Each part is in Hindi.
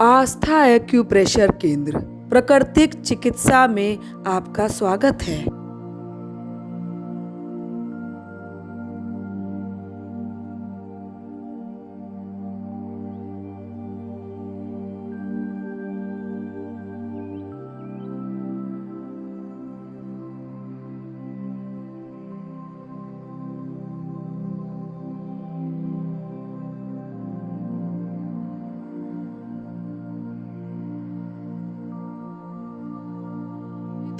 आस्था एक्यूप्रेशर केंद्र प्राकृतिक चिकित्सा में आपका स्वागत है।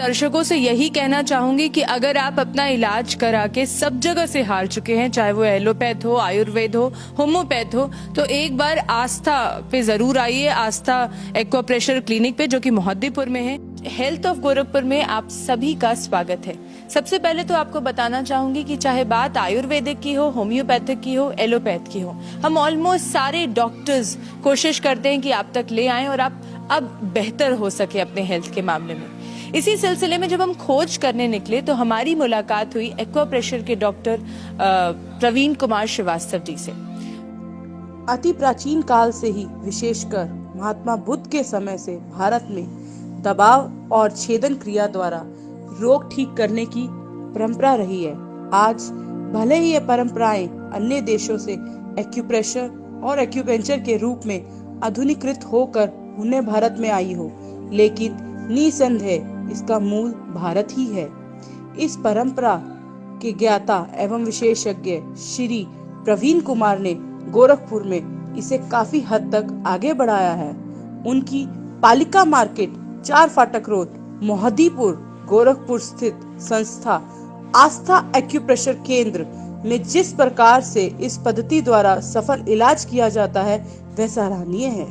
दर्शकों से यही कहना चाहूंगी कि अगर आप अपना इलाज करा के सब जगह से हार चुके हैं, चाहे वो एलोपैथ हो, आयुर्वेद हो, होम्योपैथ हो, तो एक बार आस्था पे जरूर आइए। आस्था एक्वाप्रेशर क्लिनिक पे, जो कि मोहद्दीपुर में है। हेल्थ ऑफ गोरखपुर में आप सभी का स्वागत है। सबसे पहले तो आपको बताना चाहूंगी कि चाहे बात आयुर्वेदिक की हो, होम्योपैथिक की हो, एलोपैथ की हो, हम ऑलमोस्ट सारे डॉक्टर्स कोशिश करते हैं कि आप तक ले आएं और आप अब बेहतर हो सके अपने हेल्थ के मामले में। इसी सिलसिले में जब हम खोज करने निकले तो हमारी मुलाकात हुई एक्वाप्रेशर के डॉक्टर प्रवीण कुमार श्रीवास्तव जी से। अति प्राचीन काल से ही, विशेषकर महात्मा बुद्ध के समय से भारत में दबाव और छेदन क्रिया द्वारा रोग ठीक करने की परंपरा रही है। आज भले ही ये परंपराएं अन्य देशों से एक्यूप्रेशर और एक्यूपेंचर के रूप में आधुनिकृत होकर उन्हें भारत में आई हो, लेकिन निसंदेह इसका मूल भारत ही है। इस परंपरा के ज्ञाता एवं विशेषज्ञ श्री प्रवीण कुमार ने गोरखपुर में इसे काफी हद तक आगे बढ़ाया है। उनकी पालिका मार्केट, 4 फाटक रोड, मोहद्दीपुर, गोरखपुर स्थित संस्था आस्था एक्यूप्रेशर केंद्र में जिस प्रकार से इस पद्धति द्वारा सफल इलाज किया जाता है वह सराहनीय है।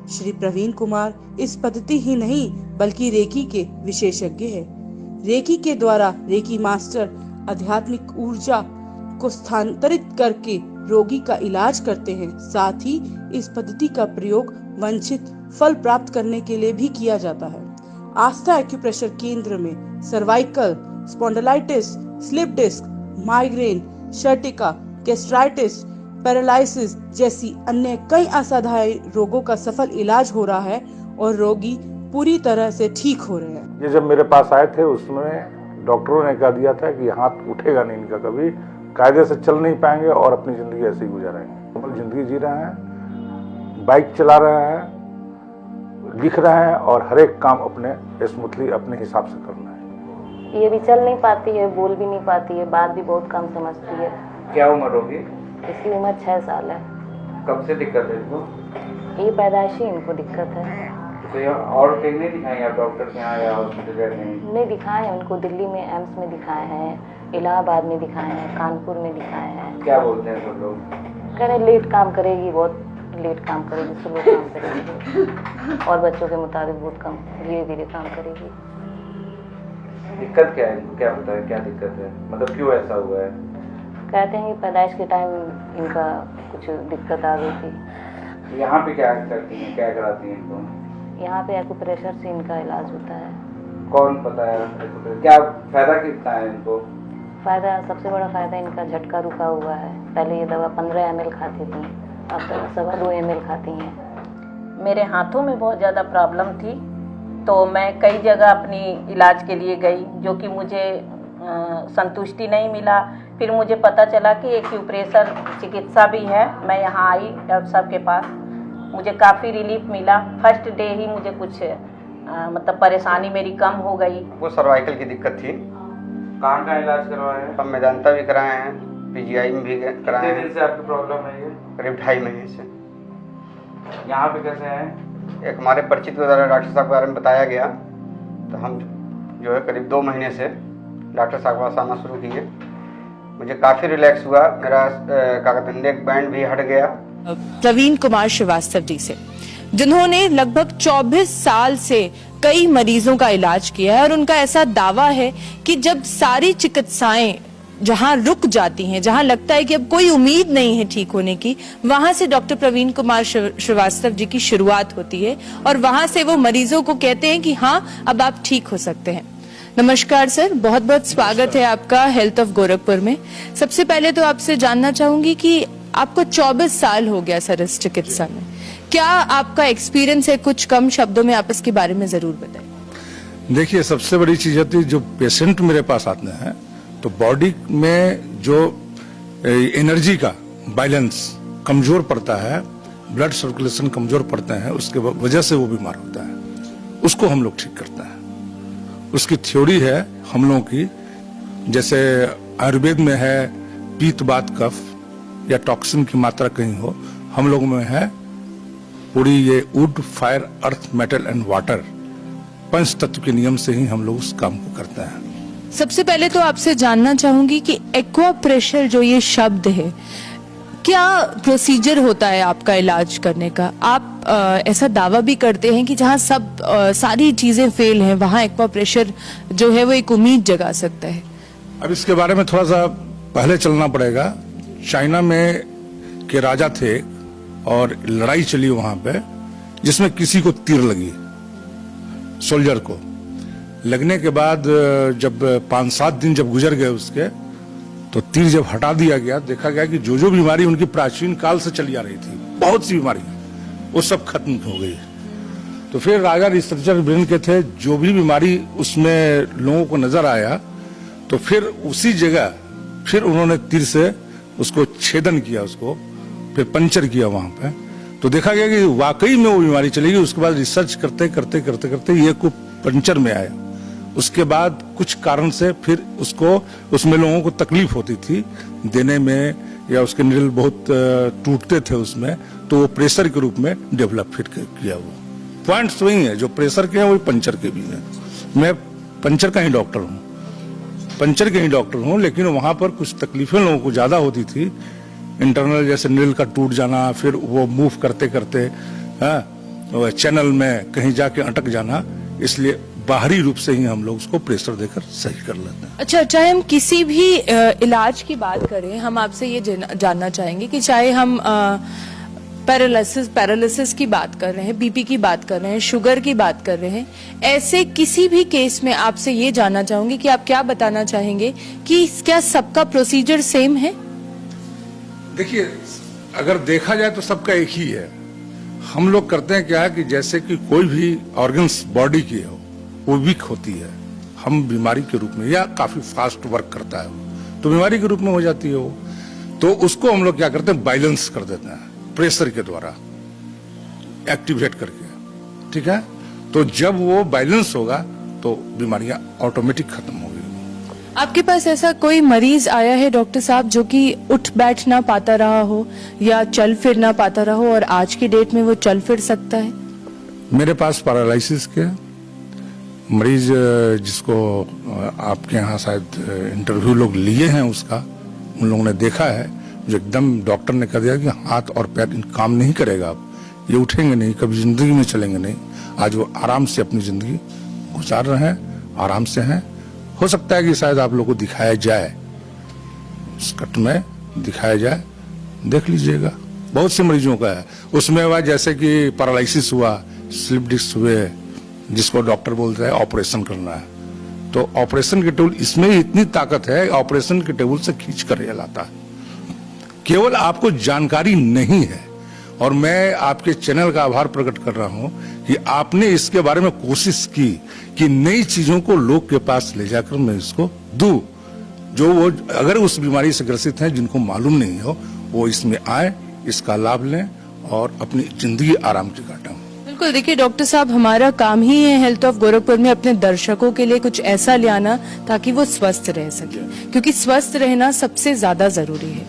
श्री प्रवीण कुमार इस पद्धति ही नहीं बल्कि रेकी के विशेषज्ञ हैं। रेकी के द्वारा रेकी मास्टर आध्यात्मिक ऊर्जा को स्थानांतरित करके रोगी का इलाज करते हैं। साथ ही इस पद्धति का प्रयोग वांछित फल प्राप्त करने के लिए भी किया जाता है। आस्था एक्यूप्रेशर केंद्र में cervical, spondylitis, slip disc, migraine, sciatica, gastritis, paralysis जैसी अन्य कई असाधारण रोगों का सफल इलाज हो रहा है और रोगी पूरी तरह से ठीक हो रहे हैं। ये जब मेरे पास आए थे उसमें डॉक्टरों ने कह दिया था कि हाथ उठेगा नहीं इनका, कभी कायदे से चल नहीं पाएंगे और अपनी जिंदगी ऐसे ही गुजारेंगे। मतलब जिंदगी जी रहे हैं, बाइक चला रहे हैं, लिख रहे हैं और हर एक काम अपने स्मूथली अपने हिसाब से करना है। ये भी चल नहीं पाती है, बोल भी नहीं पाती है, बात भी बहुत कम समझती है। क्या उम्र होगी? इसकी उम्र 6 साल है। कब से दिक्कत है इनको? ये पैदाइशी इनको दिक्कत है। तो ये और कहीं नहीं दिखाएं आप डॉक्टर के यहाँ या हॉस्पिटल गए? नहीं दिखाए हैं उनको, दिल्ली में एम्स में दिखाए हैं, इलाहाबाद में दिखाए हैं, कानपुर में दिखाए हैं। क्या बोलते हैं सब लोग? कह रहे लेट काम करेगी, बहुत लेट काम करेगी, स्लो काम करेगी और बच्चों के मुताबिक बहुत कम धीरे धीरे काम करेगी। दिक्कत क्या है इनको? क्या होता है, क्या दिक्कत है, मतलब क्यों ऐसा हुआ है? कहते हैं कि पैदाइश के टाइम इनका कुछ दिक्कत आ गई थी। यहाँ पे क्या करती हैं, क्या कराती हैं इनको? यहाँ पे एक्यूप्रेशर से इनका इलाज होता है। कौन बताया? क्या फायदा कितना है इनको? फ़ायदा, सबसे बड़ा फ़ायदा इनका झटका रुका हुआ है। पहले ये दवा 15 ml खाती थी, अब तक 2.25 ml खाती हैं। मेरे हाथों में बहुत ज़्यादा प्रॉब्लम थी, तो मैं कई जगह अपनी इलाज के लिए गई, जो कि मुझे संतुष्टि नहीं मिला। फिर मुझे पता चला कि एक्यूप्रेशर चिकित्सा भी है। मैं यहाँ आई डॉक्टर साहब के पास, मुझे काफ़ी रिलीफ मिला। फर्स्ट डे ही मुझे कुछ मतलब परेशानी मेरी कम हो गई। वो सर्वाइकल की दिक्कत थी। कहाँ का इलाज करवाए हैं? अब मेदांता भी कराए हैं, पीजीआई में भी कराए हैं। कितने दिन से आपकी प्रॉब्लम है ये? करीब 2.5 महीने से। यहाँ पे कैसे हैं? एक हमारे परिचित द्वारा डॉक्टर साहब के बारे में बताया गया, तो हम जो है करीब 2 महीने से डॉक्टर साहब के पास आना शुरू किए। मुझे काफ़ी रिलैक्स हुआ, मेरा क्या कहते हैं नेक बैंड भी हट गया। प्रवीण कुमार श्रीवास्तव जी से, जिन्होंने लगभग 24 साल से कई मरीजों का इलाज किया है और उनका ऐसा दावा है कि जब सारी चिकित्साएं जहां रुक जाती हैं, जहां लगता है कि अब कोई उम्मीद नहीं है ठीक होने की, वहां से डॉक्टर प्रवीण कुमार श्रीवास्तव जी की शुरुआत होती है और वहां से वो मरीजों को कहते हैं कि हाँ अब आप ठीक हो सकते हैं। नमस्कार सर, बहुत बहुत स्वागत है आपका हेल्थ ऑफ गोरखपुर में। सबसे पहले तो आपसे जानना चाहूंगी कि आपको 24 साल हो गया सर इस चिकित्सा में, क्या आपका एक्सपीरियंस है, कुछ कम शब्दों में आप इसके बारे में जरूर बताएं। देखिए, सबसे बड़ी चीज होती है, जो पेशेंट मेरे पास आते हैं तो बॉडी में जो एनर्जी का बैलेंस कमजोर पड़ता है, ब्लड सर्कुलेशन कमजोर पड़ते हैं, उसके वजह से वो बीमार होता है। उसको हम लोग ठीक करते हैं। उसकी थ्योरी है हम लोगों की, जैसे आयुर्वेद में है पीत बात कफ या टॉक्सिन की मात्रा कहीं हो, हम लोगों में है पूरी ये wood fire earth metal and water, पंच तत्व के नियम से ही हम लोग उस काम को करते हैं। सबसे पहले तो आपसे जानना चाहूंगी कि एक्वा प्रेशर जो ये शब्द है, क्या प्रोसीजर होता है आपका इलाज करने का? आप ऐसा दावा भी करते हैं कि जहां सब सारी चीजें फेल हैं वहां एक्वा प्रेशर जो है वो एक उम्मीद जगा सकता है। अब इसके बारे में थोड़ा सा पहले चलना पड़ेगा। चाइना में के राजा थे और लड़ाई चली वहां पे, जिसमें किसी को तीर लगी, सोल्जर को लगने के बाद जब 5-7 दिन जब गुजर गए उसके, तो तीर जब हटा दिया गया, देखा गया कि जो जो बीमारी उनकी प्राचीन काल से चली आ रही थी, बहुत सी बीमारी, वो सब खत्म हो गई। तो फिर राजा रिसर्चर ब्रेन के थे, जो भी बीमारी उसमें लोगों को नजर आया, तो फिर उसी जगह फिर उन्होंने तीर से उसको छेदन किया, उसको फिर पंचर किया वहां पे। तो देखा गया कि वाकई में वो बीमारी चली गई। उसके बाद रिसर्च करते करते करते करते ये को पंचर में आया। उसके बाद कुछ कारण से फिर उसको, उसमें लोगों को तकलीफ होती थी देने में, या उसके निडल बहुत टूटते थे उसमें, तो वो प्रेशर के रूप में डेवलप फिर किया। वो पॉइंट्स वही है, जो प्रेशर के हैं वही पंचर के भी हैं। मैं पंचर का ही डॉक्टर हूँ, लेकिन वहां पर कुछ तकलीफें लोगों को ज्यादा होती थी, इंटरनल, जैसे निडल का टूट जाना, फिर वो मूव करते करते चैनल में कहीं जाके अटक जाना, इसलिए बाहरी रूप से ही हम लोग उसको प्रेशर देकर सही कर लेते हैं। अच्छा, चाहे हम किसी भी इलाज की बात करें, हम आपसे ये जानना चाहेंगे कि चाहे हम पैरालिसिस की बात कर रहे हैं, बीपी की बात कर रहे हैं, शुगर की बात कर रहे हैं, ऐसे किसी भी केस में आपसे ये जानना चाहूंगी कि आप क्या बताना चाहेंगे कि क्या सबका प्रोसीजर सेम है? देखिए, अगर देखा जाए तो सबका एक ही है। हम लोग करते हैं क्या कि जैसे कि कोई भी ऑर्गन्स बॉडी की हो, वो वीक होती है, हम बीमारी के रूप में, या काफी फास्ट वर्क करता है तो बीमारी के रूप में हो जाती है वो, तो उसको हम लोग क्या करते हैं, बैलेंस कर देते हैं प्रेशर के द्वारा एक्टिवेट करके, ठीक है। तो जब वो बैलेंस होगा तो बीमारियां ऑटोमेटिक खत्म हो गई। आपके पास ऐसा कोई मरीज आया है डॉक्टर साहब जो कि उठ बैठ ना पाता रहा हो या चल फिर ना पाता रहा हो, और आज की डेट में वो चल फिर सकता है? मेरे पास पैरालिसिस के मरीज, जिसको आपके यहाँ शायद इंटरव्यू लोग लिए हैं उसका, उन लोगों ने देखा है, जो एकदम डॉक्टर ने कह दिया कि हाथ और पैर काम नहीं करेगा, अब ये उठेंगे नहीं, कभी जिंदगी में चलेंगे नहीं। आज वो आराम से अपनी जिंदगी गुजार रहे हैं, आराम से हैं। हो सकता है कि शायद आप लोगों को दिखाया जाए, स्कट में दिखाया जाए, देख लीजिएगा। बहुत से मरीजों का है उसमें हुआ, जैसे कि पैरालिसिस हुआ, स्लिप डिस्क हुए, जिसको डॉक्टर बोलते हैं ऑपरेशन करना है, तो ऑपरेशन के टेबल, इसमें इतनी ताकत है, ऑपरेशन के टेबल से खींच कर लाता है। केवल आपको जानकारी नहीं है, और मैं आपके चैनल का आभार प्रकट कर रहा हूं कि आपने इसके बारे में कोशिश की कि नई चीजों को लोग के पास ले जाकर मैं इसको दूं, जो वो अगर उस बीमारी से ग्रसित हैं, जिनको मालूम नहीं हो, वो इसमें आए, इसका लाभ लें और अपनी जिंदगी आराम से काटें। बिल्कुल, देखिए डॉक्टर साहब, हमारा काम ही है हेल्थ ऑफ गोरखपुर में अपने दर्शकों के लिए कुछ ऐसा ले आना ताकि वो स्वस्थ रह सके, क्योंकि स्वस्थ रहना सबसे ज्यादा जरूरी है।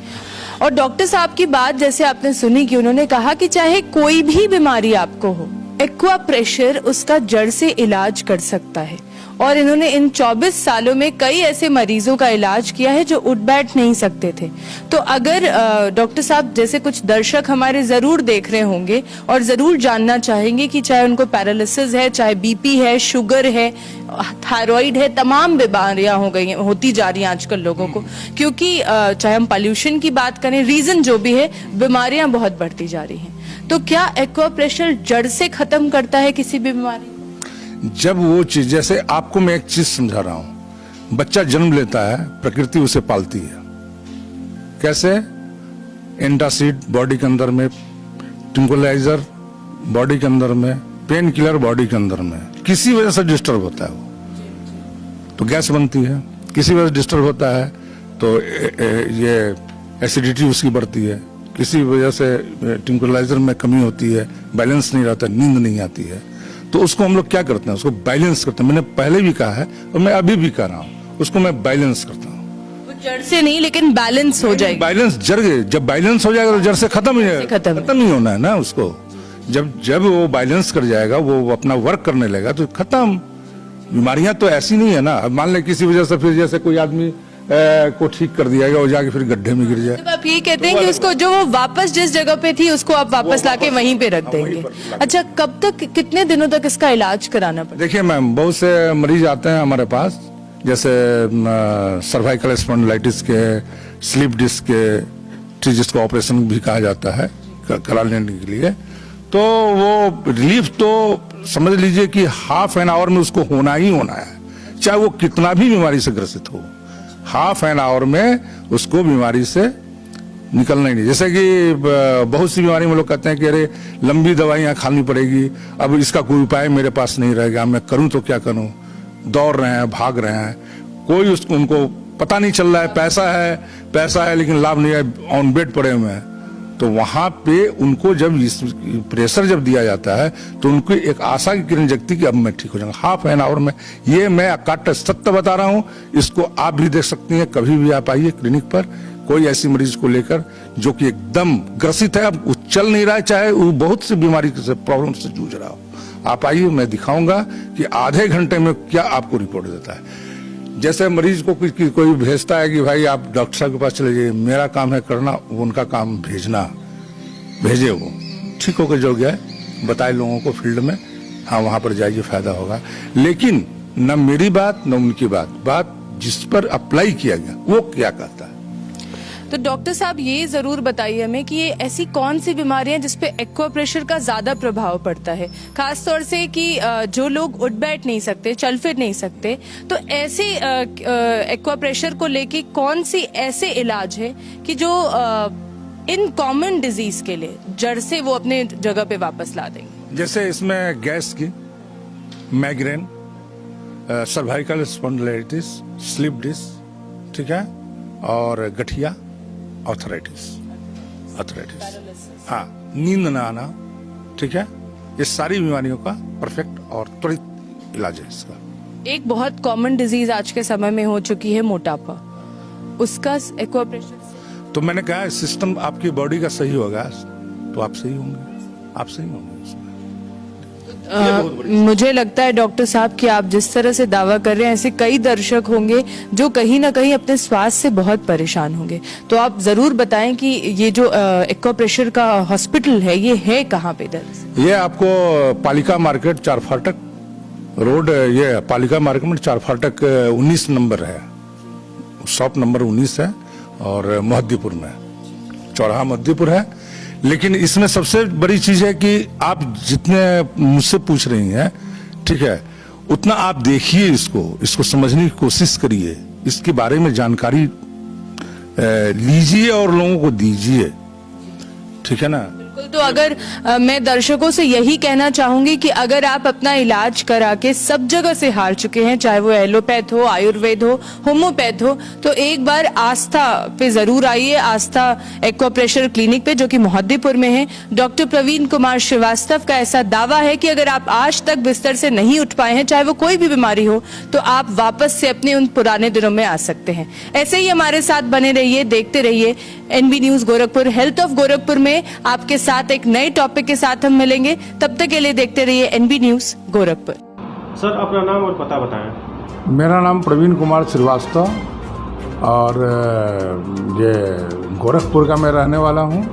और डॉक्टर साहब की बात जैसे आपने सुनी कि उन्होंने कहा कि चाहे कोई भी बीमारी आपको हो, एक्वा प्रेशर उसका जड़ से इलाज कर सकता है। और इन्होंने इन 24 सालों में कई ऐसे मरीजों का इलाज किया है जो उठ बैठ नहीं सकते थे। तो अगर डॉक्टर साहब जैसे कुछ दर्शक हमारे जरूर देख रहे होंगे और जरूर जानना चाहेंगे कि चाहे उनको पैरालिसिस है, चाहे बीपी है, शुगर है, थायराइड है, तमाम बीमारियां होती जा रही हैं आजकल लोगों को, क्योंकि चाहे हम पॉल्यूशन की बात करें, रीजन जो भी है, बीमारियां बहुत बढ़ती जा रही हैं। तो क्या एक्वा प्रेशर जड़ से खत्म करता है किसी भी बीमारी? जब वो चीज, जैसे आपको मैं एक चीज समझा रहा हूं, बच्चा जन्म लेता है, प्रकृति उसे पालती है। कैसे? एंटासिड बॉडी के अंदर में, ट्रंक्विलाइजर बॉडी के अंदर में, पेन किलर बॉडी के अंदर में, किसी वजह से डिस्टर्ब होता है वो तो गैस बनती है, किसी वजह से डिस्टर्ब होता है तो ये एसिडिटी उसकी बढ़ती है, किसी वजह से ट्रैंक्विलाइजर में कमी होती है, बैलेंस नहीं रहता, नींद नहीं आती है, तो उसको हम लोग क्या करते हैं, उसको बैलेंस करते हैं। मैंने पहले भी कहा है और मैं अभी भी कह रहा हूँ, उसको मैं बैलेंस करता हूँ। जड़ से नहीं लेकिन बैलेंस हो जाएगा। बैलेंस जब बैलेंस हो जाएगा तो जड़ से खत्म ही होना है ना उसको। जब वो बैलेंस कर जाएगा, वो अपना वर्क करने लगेगा तो खत्म। बीमारियां तो ऐसी नहीं है ना, अब मान ले किसी वजह से फिर जैसे कोई आदमी को ठीक कर दिया गया, वो जाके फिर गड्ढे में गिर जाए। तो आप ये कहते हैं कि उसको जो वो वापस जिस जगह पे थी उसको आप वापस लाके वहीं पे रख देंगे। अच्छा, कब तक, कितने दिनों तक इसका इलाज कराना पड़ेगा? देखिए मैम, बहुत से मरीज आते हैं हमारे पास, जैसे सर्वाइकल स्पॉन्डिलाइटिस के, स्लिप डिस्क के, जिसको ऑपरेशन भी कहा जाता है करा लेने के लिए, तो वो रिलीफ तो समझ लीजिए कि हाफ एन आवर में उसको होना ही होना है, चाहे वो कितना भी बीमारी से ग्रसित हो। हाफ एन आवर में उसको बीमारी से निकलना ही नहीं। जैसे कि बहुत सी बीमारी में लोग कहते हैं कि अरे लंबी दवाइयां खानी पड़ेगी, अब इसका कोई उपाय मेरे पास नहीं रहेगा, मैं करूं तो क्या करूं। दौड़ रहे हैं, भाग रहे हैं, कोई उनको पता नहीं चल रहा है, पैसा है लेकिन लाभ नहीं है, ऑन बेड पड़े हुए हैं। तो वहां पे उनको जब प्रेशर जब दिया जाता है तो उनको एक आशा की किरण जगती कि अब मैं ठीक हो जाऊंगा हाफ एन आवर में। ये मैं अकाट्य सत्य बता रहा हूं, इसको आप भी देख सकती हैं, कभी भी आप आइए क्लिनिक पर, कोई ऐसी मरीज को लेकर जो कि एकदम ग्रसित है, अब वो चल नहीं रहा है, चाहे वो बहुत सी बीमारी से प्रॉब्लम से जूझ रहा हो, आप आइए, मैं दिखाऊंगा कि आधे घंटे में क्या आपको रिपोर्ट देता है। जैसे मरीज को कोई भेजता है कि भाई आप डॉक्टर साहब के पास चले जाइए, मेरा काम है करना, वो उनका काम भेजना, भेजे वो ठीक होकर जो गया बताए लोगों को फील्ड में, हाँ वहां पर जाइए फायदा होगा। लेकिन न मेरी बात न उनकी बात जिस पर अप्लाई किया गया वो क्या कहता है। तो डॉक्टर साहब ये जरूर बताइए हमें कि ये ऐसी कौन सी बीमारियां जिसपे एक्वा प्रेशर का ज्यादा प्रभाव पड़ता है, खास तौर से कि जो लोग उठ बैठ नहीं सकते, चल फिर नहीं सकते, तो ऐसे एक्वा प्रेशर को लेके कौन सी ऐसे इलाज है कि जो इन कॉमन डिजीज के लिए जड़ से वो अपने जगह पे वापस ला देंगे? जैसे इसमें गैस की, migraine, cervical spondylitis, slip disc, ठीक है, और गठिया, आर्थराइटिस, हाँ, नींद न आना, ठीक है, ये सारी बीमारियों का परफेक्ट और त्वरित इलाज है इसका। एक बहुत कॉमन डिजीज आज के समय में हो चुकी है मोटापा, उसका एक्वा प्रेशर तो मैंने कहा सिस्टम आपकी बॉडी का सही होगा तो आप सही होंगे मुझे लगता है डॉक्टर साहब कि आप जिस तरह से दावा कर रहे हैं, ऐसे कई दर्शक होंगे जो कहीं ना कहीं अपने स्वास्थ्य से बहुत परेशान होंगे। तो आप जरूर बताएं कि ये जो एक्वा प्रेशर का हॉस्पिटल है ये है कहाँ पे? ये आपको पालिका मार्केट, 4 फाटक रोड, ये पालिका मार्केट में 4 फाटक 19 नंबर है, शॉप नंबर 19 है, और मोहद्दीपुर में, चौराहा मोहद्दीपुर है। लेकिन इसमें सबसे बड़ी चीज है कि आप जितने मुझसे पूछ रही हैं, ठीक है, उतना आप देखिए, इसको समझने की कोशिश करिए, इसके बारे में जानकारी लीजिए और लोगों को दीजिए, ठीक है ना। तो अगर मैं दर्शकों से यही कहना चाहूंगी कि अगर आप अपना इलाज करा के सब जगह से हार चुके हैं, चाहे वो एलोपैथ हो, आयुर्वेद हो, होम्योपैथ हो, तो एक बार आस्था पे जरूर आइए, आस्था एक्वा प्रेशर क्लिनिक पे जो कि मोहद्दीपुर में है। डॉक्टर प्रवीण कुमार श्रीवास्तव का ऐसा दावा है कि अगर आप आज तक बिस्तर से नहीं उठ पाए हैं, चाहे वो कोई भी बीमारी हो, तो आप वापस से अपने उन पुराने दिनों में आ सकते हैं। ऐसे ही हमारे साथ बने रहिए, देखते रहिए NB news Gorakhpur. Health of Gorakhpur में आपके साथ एक नए टॉपिक के साथ हम मिलेंगे, तब तक के लिए देखते रहिए एनबी न्यूज गोरखपुर। सर अपना नाम और पता बताएं। मेरा नाम प्रवीण कुमार श्रीवास्तव और ये गोरखपुर का मैं रहने वाला हूँ,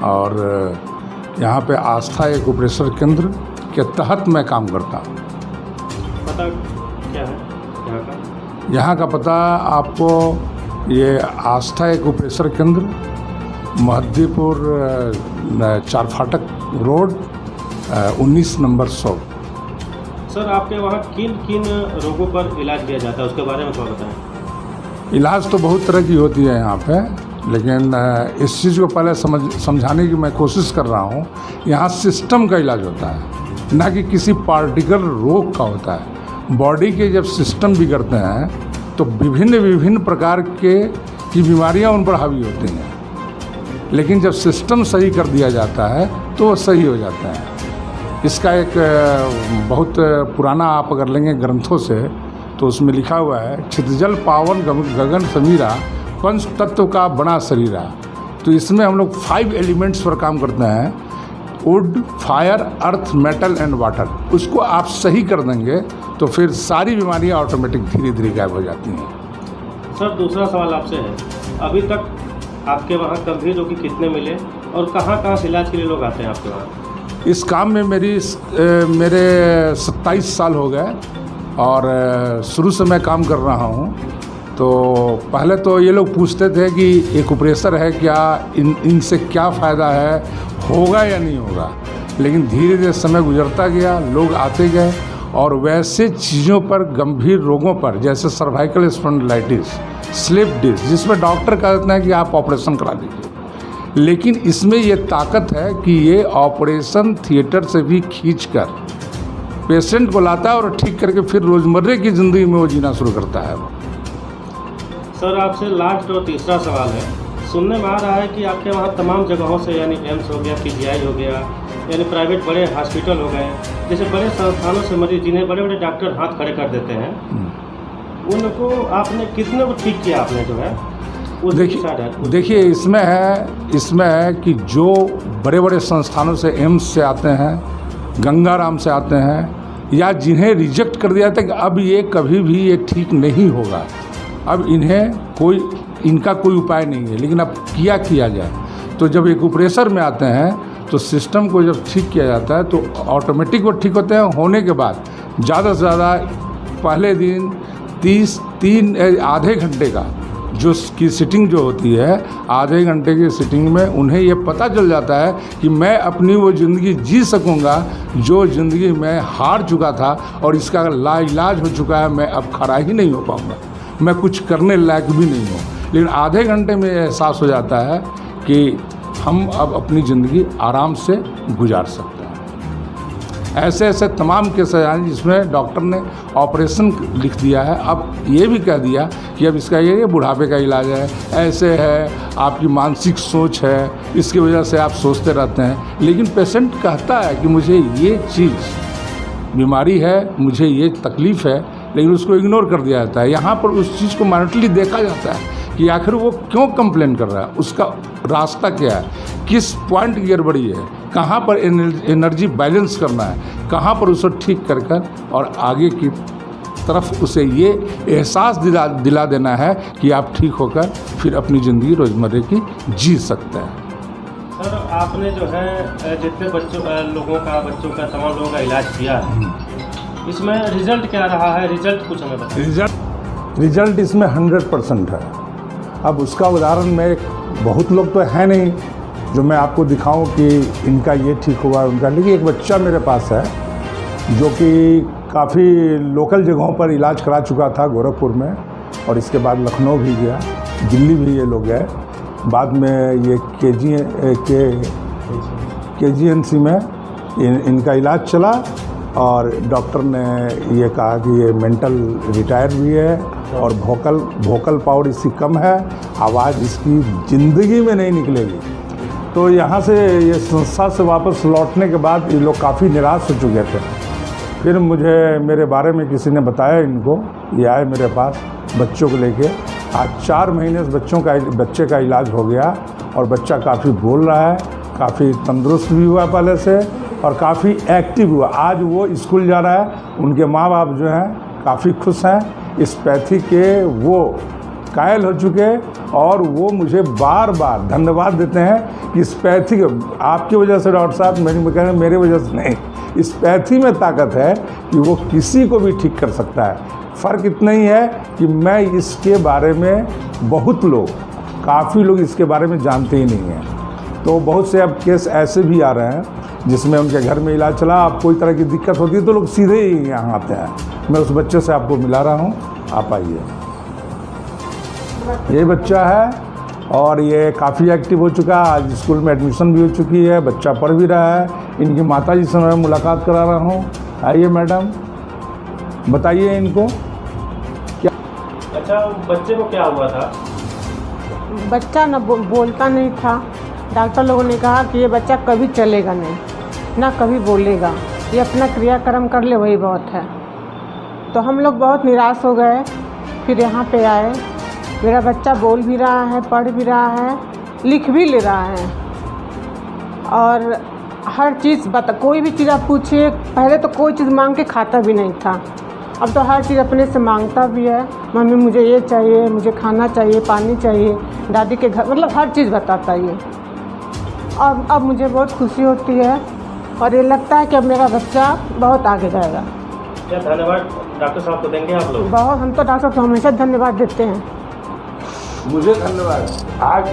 और यहाँ पे आस्था एक्यूप्रेशर केंद्र के तहत मैं काम करता हूँ। पता क्या है यहाँ का? यहाँ का पता आपको, ये आस्था एक्यूप्रेशर केंद्र, मोहद्दीपुर 4 फाटक रोड, 19 नंबर शॉप। सर आपके वहाँ किन किन रोगों पर इलाज किया जाता है, उसके बारे में थोड़ा बताएं। इलाज तो बहुत तरह की होती है यहाँ पे, लेकिन इस चीज़ को पहले समझाने की मैं कोशिश कर रहा हूँ। यहाँ सिस्टम का इलाज होता है, ना कि किसी पार्टिकुलर रोग का होता है। बॉडी के जब सिस्टम बिगड़ते हैं तो विभिन्न प्रकार की बीमारियाँ उन पर हावी होती हैं, लेकिन जब सिस्टम सही कर दिया जाता है तो वो सही हो जाता है। इसका एक बहुत पुराना आप अगर लेंगे ग्रंथों से तो उसमें लिखा हुआ है, क्षितिजल पावन गगन समीरा पंच तत्व का बना शरीरा। तो इसमें हम लोग 5 एलिमेंट्स पर काम करते हैं, would, fire, earth, metal and water. उसको आप सही कर देंगे तो फिर सारी बीमारियां ऑटोमेटिक धीरे धीरे गायब हो जाती हैं। सर दूसरा सवाल आपसे है, अभी तक आपके वहाँ गंभीर रोगी कितने मिले और कहाँ से इलाज के लिए लोग आते हैं आपके वहाँ? इस काम में मेरे 27 साल हो गए और शुरू से मैं काम कर रहा हूँ। तो पहले तो ये लोग पूछते थे कि एक्यूप्रेशर है क्या, इनसे क्या फ़ायदा है, होगा या नहीं होगा। लेकिन धीरे धीरे समय गुजरता गया, लोग आते गए और वैसे चीज़ों पर, गंभीर रोगों पर, जैसे सर्वाइकल स्पॉन्डिलाइटिस, स्लिप डिस्क, जिसमें डॉक्टर कहते हैं कि आप ऑपरेशन करा दीजिए, लेकिन इसमें ये ताकत है कि ये ऑपरेशन थिएटर से भी खींचकर पेशेंट को लाता है और ठीक करके फिर रोज़मर्रे की ज़िंदगी में वो जीना शुरू करता है। सर आपसे लास्ट और तीसरा सवाल है, सुनने में आ रहा है कि आपके वहाँ तमाम जगहों से, यानी एम्स हो गया, PGI हो गया, यानी प्राइवेट बड़े हॉस्पिटल हो गए, जैसे बड़े संस्थानों से मरीज जिन्हें बड़े बड़े डॉक्टर हाथ खड़े कर देते हैं, उनको आपने कितने को ठीक किया आपने जो है? देखिए इसमें है कि जो बड़े बड़े संस्थानों से, एम्स से आते हैं, गंगाराम से आते हैं, या जिन्हें रिजेक्ट कर दिया था कि अब ये कभी भी ये ठीक नहीं होगा, अब इनका कोई उपाय नहीं है, लेकिन अब किया जाए। तो जब एक्यूप्रेशर में आते हैं तो सिस्टम को जब ठीक किया जाता है तो ऑटोमेटिक वो ठीक होते हैं। होने के बाद ज़्यादा से ज़्यादा पहले दिन आधे घंटे का जो की सिटिंग जो होती है, आधे घंटे की सिटिंग में उन्हें ये पता चल जाता है कि मैं अपनी वो ज़िंदगी जी सकूँगा जो ज़िंदगी में हार चुका था और इसका लाइलाज हो चुका है, मैं अब खड़ा ही नहीं हो पाऊँगा, मैं कुछ करने लायक भी नहीं हूँ। लेकिन आधे घंटे में एहसास हो जाता है कि हम अब अपनी ज़िंदगी आराम से गुजार सकते हैं। ऐसे तमाम केस हैं जिसमें डॉक्टर ने ऑपरेशन लिख दिया है, अब ये भी कह दिया कि अब इसका ये बुढ़ापे का इलाज है, ऐसे है, आपकी मानसिक सोच है, इसकी वजह से आप सोचते रहते हैं। लेकिन पेशेंट कहता है कि मुझे ये चीज़ बीमारी है, मुझे ये तकलीफ़ है, लेकिन उसको इग्नोर कर दिया जाता है। यहाँ पर उस चीज़ को मॉनिटरली देखा जाता है कि आखिर वो क्यों कंप्लेन कर रहा है, उसका रास्ता क्या है, किस पॉइंट की गड़बड़ी है, कहाँ पर एनर्जी बैलेंस करना है, कहाँ पर उसे ठीक कर और आगे की तरफ उसे ये एहसास दिला देना है कि आप ठीक होकर फिर अपनी ज़िंदगी रोज़मर्रे की जी सकते हैं। सर आपने जो है जितने बच्चों का तमाम लोगों का इलाज किया है, इसमें रिजल्ट क्या रहा है? रिजल्ट कुछ हमें बताइए। रिजल्ट इसमें 100% है। अब उसका उदाहरण में बहुत लोग तो है नहीं जो मैं आपको दिखाऊं कि इनका ये ठीक हुआ उनका, लेकिन एक बच्चा मेरे पास है जो कि काफ़ी लोकल जगहों पर इलाज करा चुका था, गोरखपुर में, और इसके बाद लखनऊ भी गया, दिल्ली भी ये लोग गए, बाद में ये KGNC में इनका इलाज चला और डॉक्टर ने ये कहा कि ये मेंटल रिटायर भी है और वोकल पावर इसकी कम है, आवाज़ इसकी ज़िंदगी में नहीं निकलेगी। तो यहाँ से ये संस्था से वापस लौटने के बाद ये लोग काफ़ी निराश हो चुके थे। फिर मुझे मेरे बारे में किसी ने बताया, इनको ये आए मेरे पास बच्चों को लेके, आज 4 महीने से बच्चे का इलाज हो गया और बच्चा काफ़ी बोल रहा है, काफ़ी तंदुरुस्त भी हुआ पहले से और काफ़ी एक्टिव हुआ। आज वो स्कूल जा रहा है, उनके माँ बाप जो हैं काफ़ी खुश हैं। इस पैथी के वो कायल हो चुके और वो मुझे बार बार धन्यवाद देते हैं कि इस पैथी के आपकी वजह से डॉक्टर साहब, मेरे वजह से नहीं, इस पैथी में ताकत है कि वो किसी को भी ठीक कर सकता है। फ़र्क इतना ही है कि मैं इसके बारे में काफ़ी लोग इसके बारे में जानते ही नहीं हैं। तो बहुत से अब केस ऐसे भी आ रहे हैं जिसमें उनके घर में इलाज चला, अब कोई तरह की दिक्कत होती है तो लोग सीधे ही यहाँ आते हैं। मैं उस बच्चे से आपको मिला रहा हूँ, आप आइए। ये बच्चा है और ये काफ़ी एक्टिव हो चुका है। आज स्कूल में एडमिशन भी हो चुकी है, बच्चा पढ़ भी रहा है। इनकी माताजी से मैं मुलाकात करा रहा हूँ। आइए मैडम, बताइए इनको क्या। अच्छा, बच्चे को क्या हुआ था? बच्चा न बोलता नहीं था। डॉक्टर लोगों ने कहा कि ये बच्चा कभी चलेगा नहीं, ना कभी बोलेगा, ये अपना क्रियाक्रम कर ले वही बहुत है। तो हम लोग बहुत निराश हो गए। फिर यहाँ पे आए। मेरा बच्चा बोल भी रहा है, पढ़ भी रहा है, लिख भी ले रहा है और हर चीज़ कोई भी चीज़ आप पूछिए। पहले तो कोई चीज़ मांग के खाता भी नहीं था, अब तो हर चीज़ अपने से मांगता भी है। मम्मी मुझे ये चाहिए, मुझे खाना चाहिए, पानी चाहिए, दादी के घर, मतलब हर चीज़ बताता ये। और अब मुझे बहुत खुशी होती है और ये लगता है कि अब मेरा बच्चा बहुत आगे जाएगा। क्या धन्यवाद डॉक्टर साहब को देंगे आप लोग? बहुत, हम तो डॉक्टर साहब को हमेशा धन्यवाद देते हैं। मुझे धन्यवाद। आज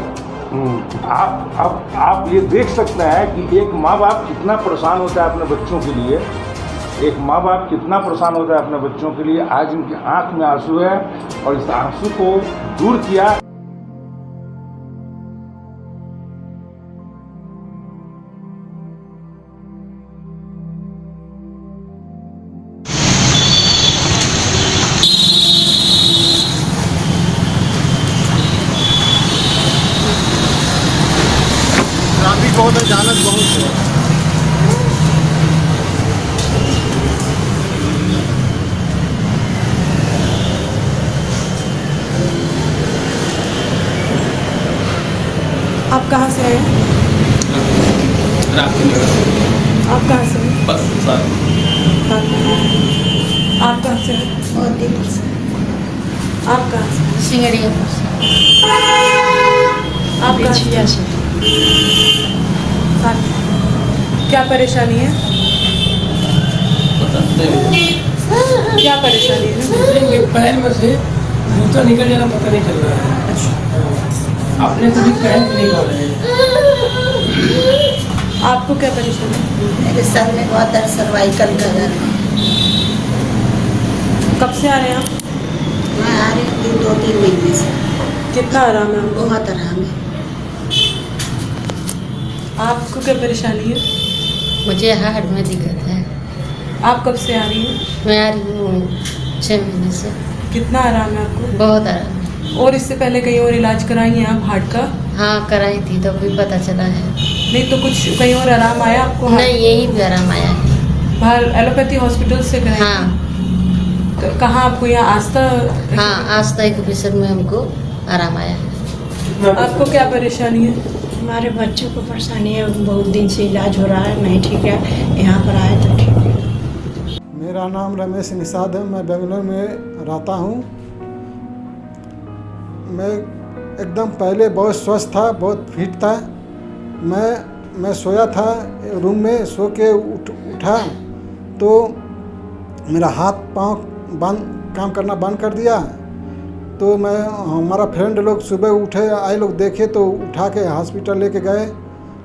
आप ये देख सकते हैं कि एक माँ बाप कितना परेशान होता है अपने बच्चों के लिए। एक माँ बाप कितना परेशान होता है अपने बच्चों के लिए। आज इनकी आंख में आंसू है और इस आंसू को दूर किया। ट्रैफिक बहुत है, जानत बहुत है। आप कहाँ से आए? आप कहाँ से हैं? बस सर। आप कहाँ से हैं? आप कहाँ से? सिंगड़िया आप कहाँ से? क्या परेशानी है? क्या परेशानी है? पैर में से जूता निकल जाना पता नहीं चल रहा है। अपने को भी पैर नहीं कर रहे हैं। आपको क्या परेशानी है? मेरे सर में बहुत दर्द, सर्वाइकल का दर्द। कब से आ रहे हैं आप? मैं आ रही हूँ 2-3 महीने से। कितना आराम है आपको? बहुत आराम है। आपको क्या परेशानी है? मुझे हार्ट में दिक्कत है। आप कब से आ रही हैं? मैं आ रही हूँ 6 महीने से। कितना आराम है आपको? बहुत आराम है। और इससे पहले कहीं और इलाज कराई हैं आप हार्ट का? हाँ कराई थी तो भी पता चला है। नहीं तो कुछ कहीं और आराम आया आपको? नहीं, यही भी आराम आया है। बाहर एलोपैथी हॉस्पिटल से कराई? हाँ। तो कहाँ आपको? यहाँ आस्था? हाँ, आस्था एक्यूप्रेशर में हमको आराम आया है। आपको क्या परेशानी है? हमारे बच्चों को परेशानी है, बहुत दिन से इलाज हो रहा है, नहीं ठीक है, यहाँ पर आए तो ठीक है। मेरा नाम रमेश निषाद है, मैं बेंगलोर में रहता हूँ। मैं एकदम पहले बहुत स्वस्थ था, बहुत फिट था। मैं सोया था रूम में, सो के उठा तो मेरा हाथ पाँव काम करना बंद कर दिया। तो हमारा फ्रेंड लोग सुबह उठे, आए लोग देखे तो उठा के हॉस्पिटल लेके गए।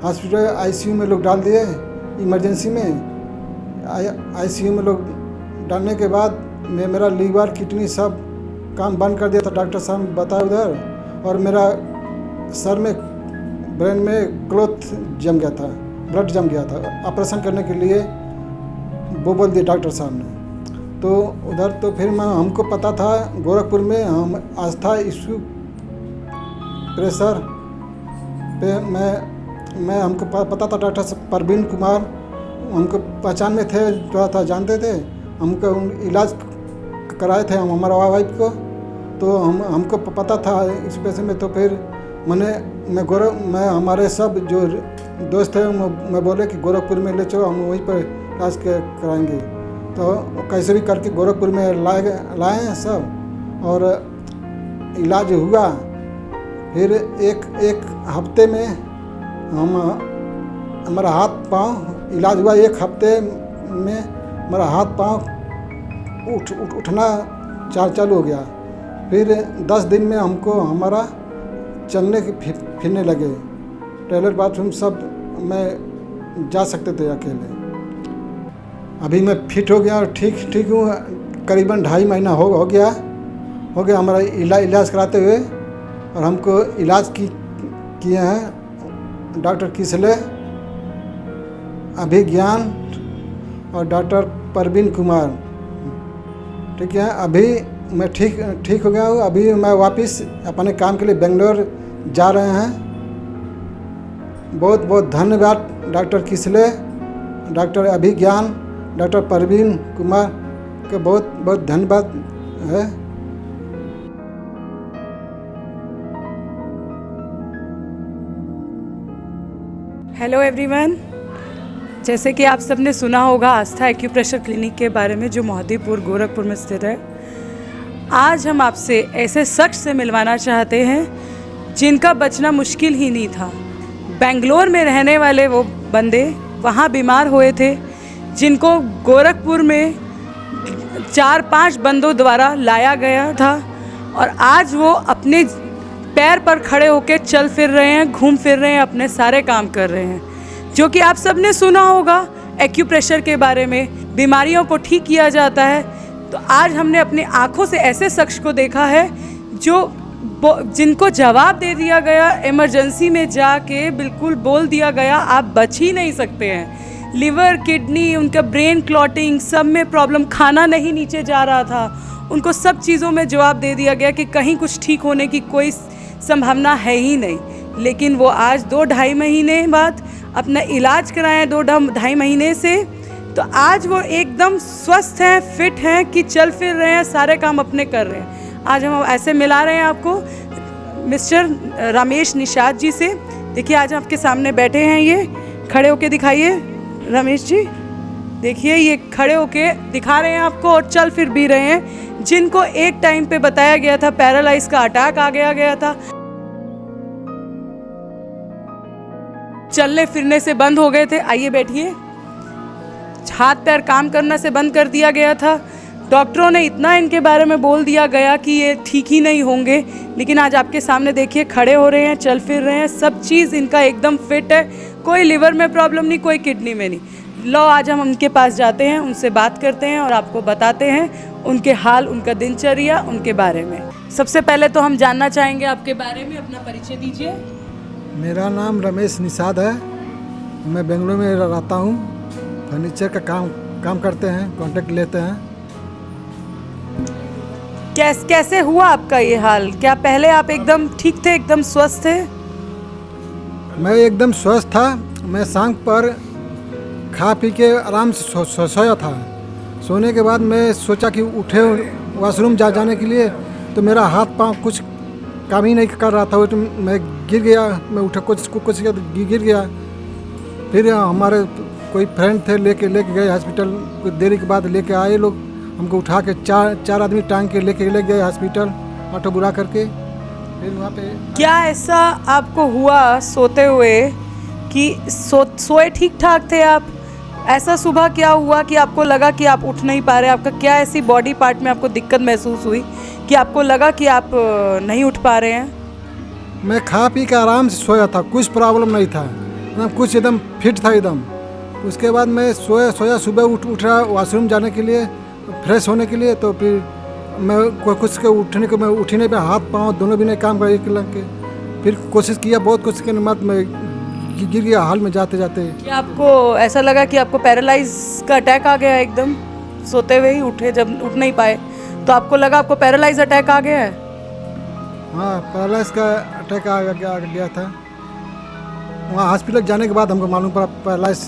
हॉस्पिटल आईसीयू में लोग डाल दिए, इमरजेंसी में। आईसीयू में लोग डालने के बाद मेरा लीवर किडनी सब काम बंद कर दिया था, डॉक्टर साहब ने बताया उधर। और मेरा सर में, ब्रेन में क्लॉथ जम गया था, ब्लड जम गया था। ऑपरेशन करने के लिए वो बोल दिया डॉक्टर साहब ने। तो उधर तो फिर हमको पता था गोरखपुर में हम आस्था इशू प्रेशर पे मैं हमको पता था। डॉक्टर परवीन कुमार हमको पहचान में थे, थोड़ा था जानते थे। हमको इलाज कराए थे हम हमारा वाइफ को, तो हमको पता था इस पैसे में। तो फिर मैं हमारे सब जो दोस्त थे मैं बोले कि गोरखपुर में ले चलो, हम वहीं पर इलाज कराएंगे। तो कैसे भी करके गोरखपुर में लाए हैं सब, और इलाज हुआ। फिर एक हफ्ते में हमारा हाथ पाँव इलाज हुआ। 1 हफ्ते में हमारा हाथ पाँव उठना चालू हो गया। फिर 10 दिन में हमको हमारा चलने फिरने लगे, टॉयलेट बाथरूम सब मैं जा सकते थे अकेले। अभी मैं फिट हो गया और ठीक हूँ। करीबन 2.5 महीना हो गया हमारा इलाज कराते हुए। और हमको इलाज किए हैं डॉक्टर किसले, अभिज्ञान और डॉक्टर परवीन कुमार। ठीक है, अभी मैं ठीक हो गया हूँ। अभी मैं वापस अपने काम के लिए बेंगलोर जा रहे हैं। बहुत बहुत धन्यवाद डॉक्टर किसले, डॉक्टर अभिज्ञान, डॉक्टर परवीन कुमार के बहुत बहुत धन्यवाद है। हेलो एवरीवन, जैसे कि आप सबने सुना होगा आस्था एक्यूप्रेशर क्लिनिक के बारे में, जो मोहद्दीपुर गोरखपुर में स्थित है। आज हम आपसे ऐसे शख्स से मिलवाना चाहते हैं जिनका बचना मुश्किल ही नहीं था। बेंगलोर में रहने वाले वो बंदे वहाँ बीमार हुए थे, जिनको गोरखपुर में 4-5 बंदों द्वारा लाया गया था, और आज वो अपने पैर पर खड़े होकर चल फिर रहे हैं, घूम फिर रहे हैं, अपने सारे काम कर रहे हैं। जो कि आप सब ने सुना होगा एक्यूप्रेशर के बारे में, बीमारियों को ठीक किया जाता है। तो आज हमने अपनी आंखों से ऐसे शख्स को देखा है जिनको जवाब दे दिया गया, इमरजेंसी में जाके बिल्कुल बोल दिया गया आप बच ही नहीं सकते हैं। लिवर, किडनी, उनका ब्रेन क्लॉटिंग, सब में प्रॉब्लम, खाना नहीं नीचे जा रहा था, उनको सब चीज़ों में जवाब दे दिया गया कि कहीं कुछ ठीक होने की कोई संभावना है ही नहीं। लेकिन वो आज 2-2.5 महीने बाद अपना इलाज कराएं, 2-2.5 महीने से, तो आज वो एकदम स्वस्थ हैं, फिट हैं कि चल फिर रहे हैं, सारे काम अपने कर रहे हैं। आज हम ऐसे मिला रहे हैं आपको मिस्टर रमेश निषाद जी से। देखिए आज आपके सामने बैठे हैं, ये खड़े होके दिखाइए रमेश जी। देखिए ये खड़े होके दिखा रहे हैं आपको और चल फिर भी रहे हैं, जिनको एक टाइम पे बताया गया था पैरालाइज का अटैक आ गया था, चलने फिरने से बंद हो गए थे। आइए बैठिए। हाथ पैर काम करना से बंद कर दिया गया था। डॉक्टरों ने इतना इनके बारे में बोल दिया गया कि ये ठीक ही नहीं होंगे, लेकिन आज आपके सामने देखिए खड़े हो रहे हैं, चल फिर रहे हैं, सब चीज़ इनका एकदम फिट है, कोई लिवर में प्रॉब्लम नहीं, कोई किडनी में नहीं। लो आज हम उनके पास जाते हैं, उनसे बात करते हैं और आपको बताते हैं उनके हाल, उनका दिनचर्या, उनके बारे में। सबसे पहले तो हम जानना चाहेंगे आपके बारे में, अपना परिचय दीजिए। मेरा नाम रमेश निषाद है, मैं बेंगलुरु में रहता हूँ। फर्नीचर का काम करते हैं, कॉन्ट्रैक्ट लेते हैं। कैसे हुआ आपका ये हाल? क्या पहले आप एकदम ठीक थे, एकदम स्वस्थ थे? मैं एकदम स्वस्थ था। मैं शाम पर खा पी के आराम से सोया था। सोने के बाद मैं सोचा कि उठे वॉशरूम जाने के लिए, तो मेरा हाथ पांव कुछ काम ही नहीं कर रहा था। तो मैं गिर गया, मैं उठा कुछ किया तो गिर गया। फिर हमारे कोई फ्रेंड थे, लेके गए हॉस्पिटल। कुछ देरी के बाद लेके आए लोग, हमको उठा के चार आदमी टांग के ले गए हॉस्पिटल, ऑटो बुला करके। फिर वहाँ पे क्या ऐसा आपको हुआ सोते हुए कि सोए ठीक ठाक थे आप? ऐसा सुबह क्या हुआ कि आपको लगा कि आप उठ नहीं पा रहे? आपका क्या ऐसी बॉडी पार्ट में आपको दिक्कत महसूस हुई कि आपको लगा कि आप नहीं उठ पा रहे हैं? मैं खा पी के आराम से सोया था, कुछ प्रॉब्लम नहीं था, कुछ एकदम फिट था एकदम। उसके बाद मैं सोया सुबह उठ रहा वॉशरूम जाने के लिए, फ्रेश होने के लिए। तो फिर मैं कुछ के उठने को मैं उठ ही नहीं पाया, हाथ पाँव दोनों भी नहीं काम कर एक लग के। फिर कोशिश किया, बहुत कोशिश करने के बाद मैं गिर गया हाल में जाते जाते। क्या आपको ऐसा लगा कि आपको पैरालाइज का अटैक आ गया? एकदम सोते हुए ही उठे, जब उठ नहीं पाए तो आपको लगा आपको पैरालाइज अटैक आ गया है? हाँ, पैरालाइज का अटैक आ गया था। वहाँ हॉस्पिटल जाने के बाद हमको मालूम पड़ा पैरालाइज,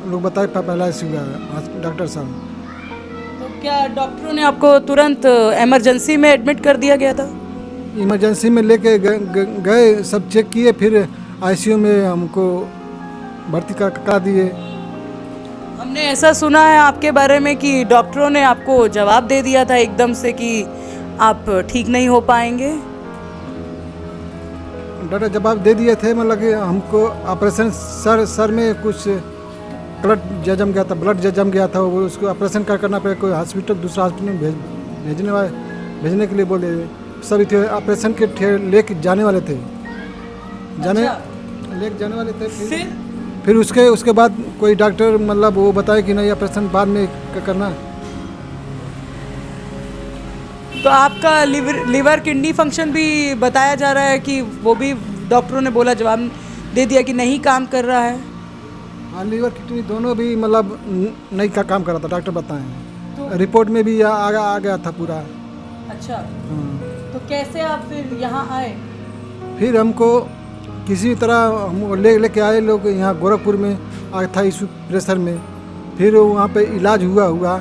लोग बताए पैरालाइज हुआ है डॉक्टर साहब। तो क्या डॉक्टरों ने आपको तुरंत इमरजेंसी में एडमिट कर दिया गया था? इमरजेंसी में लेके गए, सब चेक किए, फिर आईसीयू में हमको भर्ती करा दिए। हमने ऐसा सुना है आपके बारे में कि डॉक्टरों ने आपको जवाब दे दिया था एकदम से कि आप ठीक नहीं हो पाएंगे। डॉक्टर जवाब दे दिए थे, मतलब कि हमको ऑपरेशन सर में कुछ ब्लड जम गया था, वो उसको ऑपरेशन करना पड़े। कोई हॉस्पिटल, दूसरा हॉस्पिटल में भेजने के लिए बोले। सब थे ऑपरेशन के लेके जाने वाले थे, लेके जाने वाले थे। फिर उसके बाद कोई डॉक्टर मतलब वो बताया कि नहीं, ऑपरेशन बाद में करना। तो आपका लिवर किडनी फंक्शन भी बताया जा रहा है कि वो भी डॉक्टरों ने बोला, जवाब दे दिया कि नहीं काम कर रहा है? हाँ, लीवर किडनी दोनों भी मतलब नहीं का काम कर रहा था, डॉक्टर बताएं। रिपोर्ट में भी आ गया था पूरा। अच्छा, तो कैसे आप फिर यहाँ आए? फिर हमको किसी तरह हम लेके आए लोग यहाँ गोरखपुर में आया था इस प्रेशर में। फिर वहाँ पे इलाज हुआ।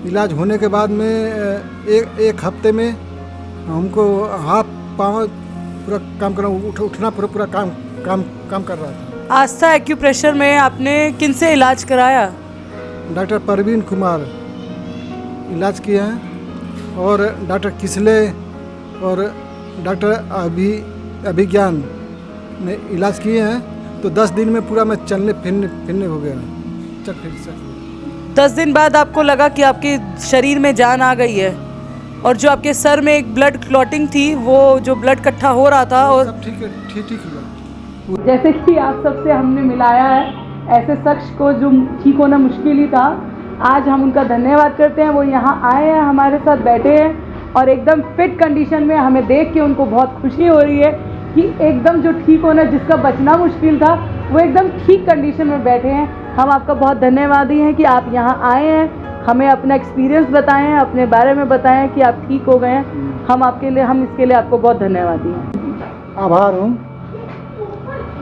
इलाज होने के बाद में एक हफ्ते में हमको हाथ पाँव पूरा काम करना, उठना पूरा काम कर रहा था। आस्था एक्यूप्रेशर में आपने किन से इलाज कराया? डॉक्टर परवीन कुमार इलाज किए हैं और डॉक्टर किसले और डॉक्टर अभिज्ञान ने इलाज किए हैं। तो 10 दिन में पूरा मैं चलने फिरने हो गया। चल फिर 10 दिन बाद आपको लगा कि आपके शरीर में जान आ गई है, और जो आपके सर में एक ब्लड क्लॉटिंग थी, वो जो ब्लड इकट्ठा हो रहा था, और सब ठीक हुआ। जैसे कि आप सबसे हमने मिलाया है ऐसे शख्स को जो ठीक होना मुश्किल ही था, आज हम उनका धन्यवाद करते हैं। वो यहाँ आए हैं, हमारे साथ बैठे हैं और एकदम फिट कंडीशन में। हमें देख के उनको बहुत खुशी हो रही है कि एकदम जो ठीक होना, जिसका बचना मुश्किल था, वो एकदम ठीक कंडीशन में बैठे हैं। हम आपका बहुत धन्यवादी हैं कि आप यहाँ आए हैं, हमें अपना एक्सपीरियंस बताएं हैं, अपने बारे में बताएं कि आप ठीक हो गए हैं। हम इसके लिए आपको बहुत धन्यवादी हैं। आभार हूँ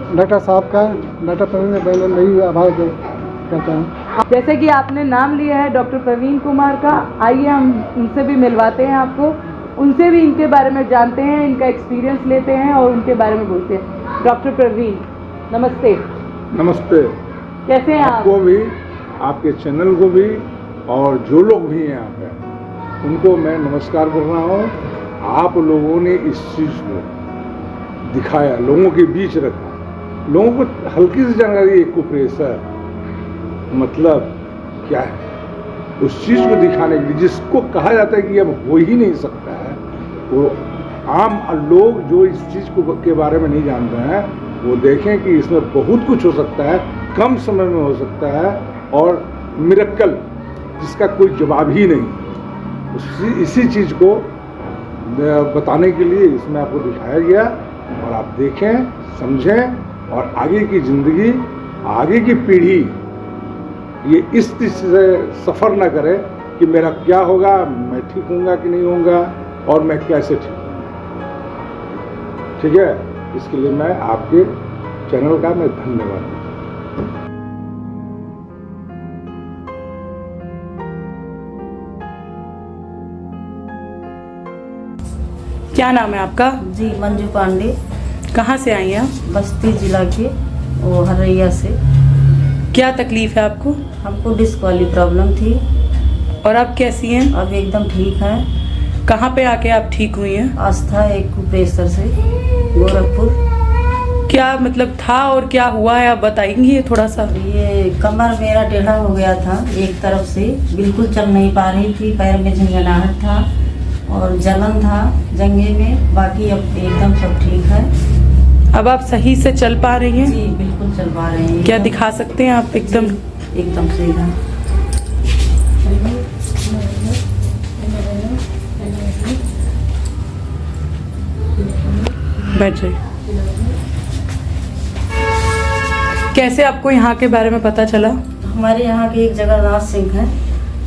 डॉक्टर साहब का, डॉक्टर प्रवीण भाई मैं आभार करता हूँ। जैसे कि आपने नाम लिया है डॉक्टर प्रवीण कुमार का, आइए हम उनसे भी मिलवाते हैं आपको, उनसे भी इनके बारे में जानते हैं, इनका एक्सपीरियंस लेते हैं और उनके बारे में बोलते हैं। डॉक्टर प्रवीण, नमस्ते। नमस्ते। कैसे हैं आप? आपको भी, आपके चैनल को भी, और जो लोग भी हैं यहाँ पे, उनको मैं नमस्कार कर रहा हूँ। आप लोगों ने इस चीज़ को दिखाया, लोगों के बीच रखा, लोगों को हल्की सी जानकारी, एक्यूप्रेशर मतलब क्या है, उस चीज़ को दिखाने के लिए, जिसको कहा जाता है कि अब हो ही नहीं सकता है, वो आम लोग जो इस चीज़ को के बारे में नहीं जानते हैं, वो देखें कि इसमें बहुत कुछ हो सकता है, कम समय में हो सकता है, और मिरेकल जिसका कोई जवाब ही नहीं। इसी चीज़ को बताने के लिए इसमें आपको दिखाया गया, और आप देखें, समझें, और आगे की ज़िंदगी, आगे की पीढ़ी ये इस चीज़ से सफ़र ना करे कि मेरा क्या होगा, मैं ठीक होऊंगा कि नहीं होऊंगा, और मैं कैसे ठीक हूँ। ठीक है, इसके लिए मैं आपके चैनल का मैं धन्यवाद। क्या नाम है आपका? जी, मंजू पांडे। कहाँ से आई हैं आप? बस्ती जिला के, वो हरैया से। क्या तकलीफ है आपको? हमको डिस्क वाली प्रॉब्लम थी। और आप कैसी हैं? अब एकदम ठीक हैं। कहाँ पे आके आप ठीक हुई हैं? आस्था एक्यूप्रेशर से, गोरखपुर। क्या मतलब था और क्या हुआ है, आप बताएंगी ये थोड़ा सा? ये कमर मेरा टेढ़ा हो गया था एक तरफ से, बिल्कुल चल नहीं पा रही थी, पैर में झंझनाहट था और जलन था जंघे में। बाकी अब एकदम सब ठीक है। अब आप सही से चल पा रही हैं? जी, बिल्कुल चल पा रहे हैं। क्या दिखा सकते हैं आप? एकदम सीधा। बैठ जाइए। कैसे आपको यहाँ के बारे में पता चला? हमारे यहाँ के एक जगन्नाथ सिंह हैं,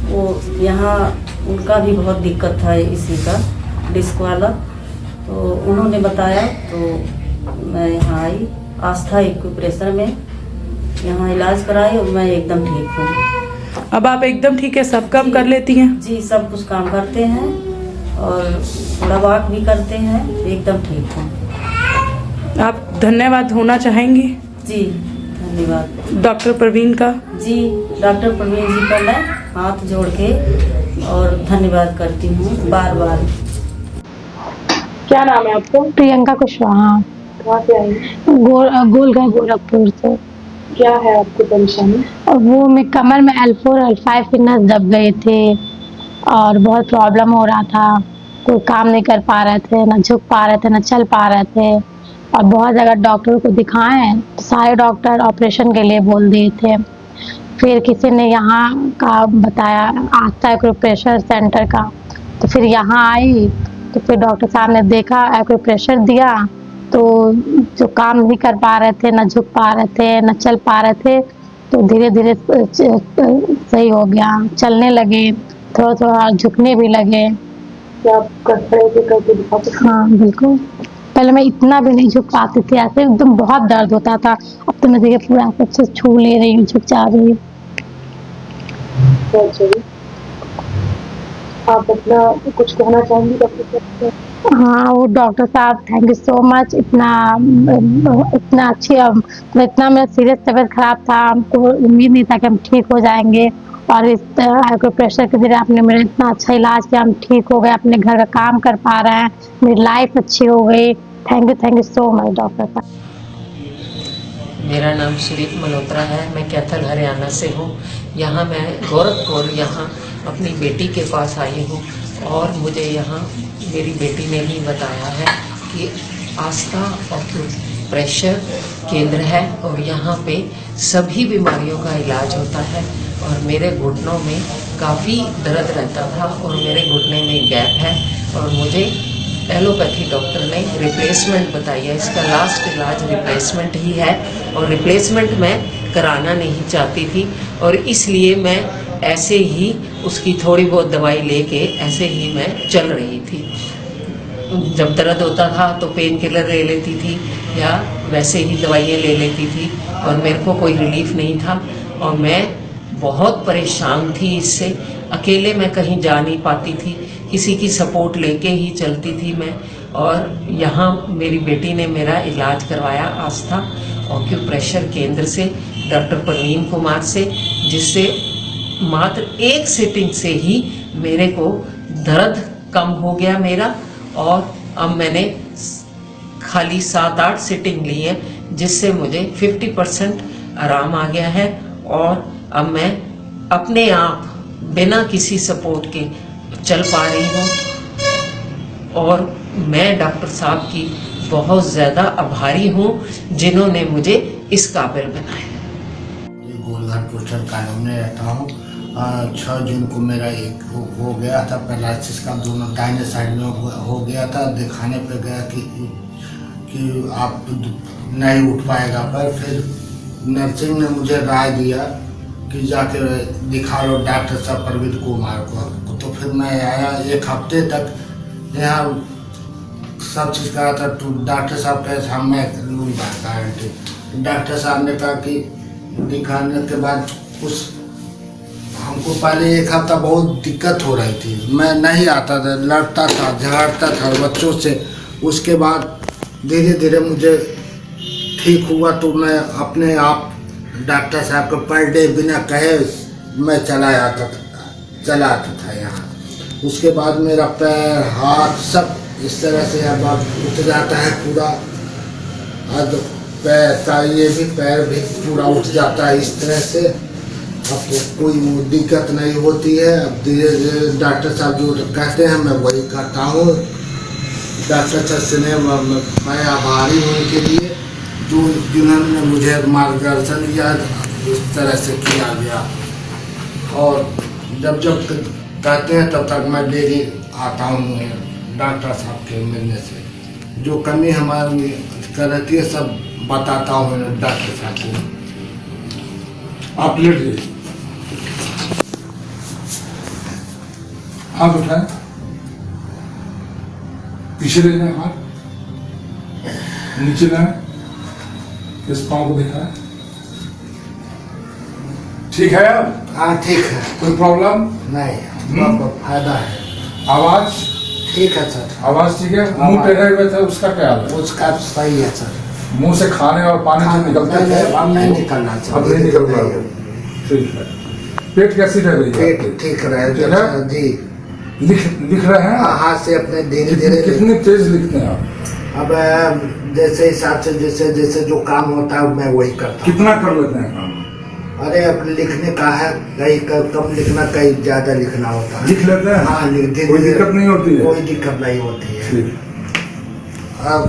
वो यहाँ उनका भी बहुत दिक्कत था इसी का, डिस्क वाला, तो उन्होंने बताया, तो मैं यहाँ आई आस्था एक्यूप्रेशर में, यहाँ इलाज कराई और मैं एकदम ठीक हूँ। अब आप एकदम ठीक है? सब काम कर लेती हैं? जी, सब कुछ काम करते हैं और थोड़ा वॉक भी करते हैं, एकदम ठीक हूँ। आप धन्यवाद होना चाहेंगी? जी, धन्यवाद डॉक्टर प्रवीण का। जी, डॉक्टर प्रवीण जी का मैं हाथ जोड़ के और धन्यवाद करती हूँ बार बार। क्या नाम है आपको? प्रियंका कुशवाहा। कहाँ से आई? गोलघर गोरखपुर से। क्या है आपको परेशानी? और वो मैं कमर में L4 L5 के नस दब गए थे और बहुत प्रॉब्लम हो रहा था, कोई काम नहीं कर पा रहे थे, ना झुक पा रहे थे, ना चल पा रहे थे, और बहुत जगह डॉक्टर को दिखाएं तो सारे डॉक्टर ऑपरेशन के लिए बोल दिए थे। फिर किसी ने यहाँ का बताया, आस्था एक्यूप्रेशर सेंटर का, तो फिर यहाँ आई तो फिर डॉक्टर साहब ने देखा, एक्यूप्रेशर दिया तो जो काम नहीं कर पा रहे थे, ना झुक पा रहे थे, ना चल पा रहे थे, तो धीरे धीरे सही हो गया, चलने लगे, थोड़ा थोड़ा झुकने भी लगे। क्या आप खड़े होकर करके दिखाते? हाँ बिल्कुल, पहले मैं इतना भी नहीं झुक पाती थी, ऐसे एकदम बहुत दर्द होता था। अब तो मैं देखिए पूरा अच्छे से छू ले रही हूँ, झुक जा रही हूँ। आप अपना कुछ कहना चाहेंगी डॉक्टर साहब? हाँ, वो डॉक्टर साहब थैंक यू सो मच, इतना अच्छी, इतना मेरा सीरियस तबीयत खराब था, हमको उम्मीद नहीं था कि हम ठीक हो जाएंगे, और इस एक्यूप्रेशर के जरिए आपने मेरा इतना अच्छा इलाज किया, हम ठीक हो गए, अपने घर का काम कर पा रहे हैं, मेरी लाइफ अच्छी हो गई। Thank you so much doctor साहब। मेरा नाम सुरीत मल्होत्रा है, मैं कैथल हरियाणा से हूँ। यहाँ मैं गोरखपुर यहाँ अपनी बेटी के पास आई हूँ, और मुझे यहाँ मेरी बेटी ने ही बताया है कि आस्था एक्यूप्रेशर केंद्र है, और यहाँ पे सभी बीमारियों का इलाज होता है। और मेरे घुटनों में काफ़ी दर्द रहता था, और मेरे घुटने में गैप है, और मुझे एलोपैथी डॉक्टर ने रिप्लेसमेंट बताई है। इसका लास्ट इलाज रिप्लेसमेंट ही है, और रिप्लेसमेंट मैं कराना नहीं चाहती थी, और इसलिए मैं ऐसे ही उसकी थोड़ी बहुत दवाई लेके ऐसे ही मैं चल रही थी। जब दर्द होता था तो पेन किलर ले लेती थी, या वैसे ही दवाइयाँ ले लेती थी, और मेरे को कोई रिलीफ नहीं था, और मैं बहुत परेशान थी इससे। अकेले मैं कहीं जा नहीं पाती थी, किसी की सपोर्ट लेके ही चलती थी मैं। और यहाँ मेरी बेटी ने मेरा इलाज करवाया आस्था एक्यूप्रेशर केंद्र से, डॉक्टर प्रवीण कुमार से, जिससे मात्र एक सिटिंग से ही मेरे को दर्द कम हो गया मेरा। और अब मैंने खाली 7-8 सिटिंग ली है, जिससे मुझे 50% आराम आ गया है, और अब मैं अपने आप बिना किसी सपोर्ट के चल पा रही हूँ। और मैं डॉक्टर साहब की बहुत ज़्यादा आभारी हूँ, जिन्होंने मुझे इस काबिल बनाया। गोलघाट पोस्टर कॉलोनी में रहता हूँ। 6 जून को मेरा एक हो गया था पैरालिसिस का, दोनों दाहिने साइड में हो गया था। दिखाने पे गया कि आप नहीं उठ पाएगा, पर फिर नर्सिंग ने मुझे राय दिया कि जाके दिखा लो डॉक्टर साहब प्रवीण कुमार को। तो फिर मैं आया, 1 हफ्ते तक यहाँ सब चीज़ करा था। तो डॉक्टर साहब कहे हम मैं लूँगा गारंटी। डॉक्टर साहब ने कहा कि दिखाने के बाद कुछ हमको पहले 1 हफ्ता बहुत दिक्कत हो रही थी, मैं नहीं आता था, लड़ता था, झगड़ता था बच्चों से। उसके बाद धीरे धीरे मुझे ठीक हुआ, तो मैं अपने आप डॉक्टर साहब को पर डे बिना कहे मैं चला आता था यहाँ। उसके बाद मेरा पैर हाथ सब इस तरह से अब उठ जाता है पूरा। अब पैर का ये भी पैर भी पूरा उठ जाता है इस तरह से। अब तो कोई दिक्कत नहीं होती है। अब धीरे धीरे डॉक्टर साहब जो कहते हैं मैं वही करता हूँ। डॉक्टर साहब से मैं आभारी हूँ उनके लिए, जिन्होंने मुझे मार्गदर्शन दिया, इस तरह से किया गया। और जब कहते हैं तब तक मैं डेली आता हूँ डॉक्टर साहब के मिलने से। जो कमी हमारी रहती है सब बताता हूँ डॉक्टर साहब को। आप लेट जाइए, हाथ उठाएं, पीछे ले जाए, हाथ नीचे लाएं, इस पाँव को दिखाएं। ठीक है अब? हाँ ठीक है। कोई प्रॉब्लम नहीं, फायदा है। आवाज ठीक है सर। आवाज ठीक है। मुंह टेढ़े हुए थे, उसका क्या हाल है? उसका सही है सर। मुंह से खाने और पानी से निकलते थे? अब नहीं निकलना चाहिए। अब नहीं निकल रहा है। ठीक है। पेट कैसी रह रही है? पेट ठीक रहे जी। लिख रहे हैं? हाथ से अपने धीरे धीरे। कितनी तेज लिखते हैं आप? अब जैसे हिसाब से जैसे जैसे जो काम होता है मैं वही करता हूँ। कितना कर लेते हैं काम? अरे अब लिखने का है, कहीं कम लिखना, कहीं ज्यादा लिखना होता है। लिख लेते हैं? हाँ लिख देते। कोई दिक्कत नहीं होती है? कोई दिक्कत नहीं होती है। अब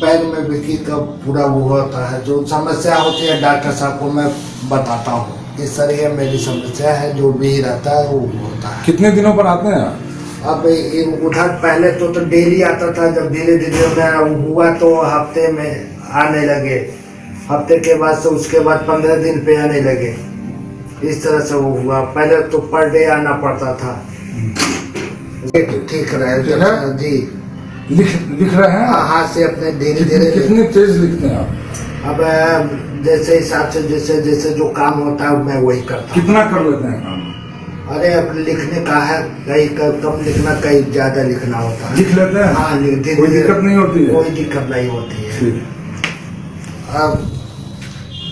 पैर में भी कब पूरा वो होता है, जो समस्या होती है डॉक्टर साहब को मैं बताता हूँ कि सर ये मेरी समस्या है, जो भी रहता है वो होता है। कितने दिनों पर आते हैं? अब उधर पहले तो डेली आता था, जब धीरे धीरे मैं हुआ तो हफ्ते में आने लगे, हफ्ते के बाद से उसके बाद 15 दिन पे आने लगे। इस तरह से वो हुआ। पहले तो पर डे आना पड़ता था। ठीक रहे जी, लिख रहे हैं हाथ से अपने धीरे धीरे। कितने तेज लिखते हैं आप? अब जैसे हिसाब से जैसे जैसे जो काम होता है मैं वही करता हूँ। कितना कर लेते हैं काम? अरे अब लिखने का है, कहीं कम लिखना, कहीं ज्यादा लिखना होता है। लिख लेते हैं? हाँ, कोई दिक्कत नहीं होती है? कोई दिक्कत नहीं होती है। अब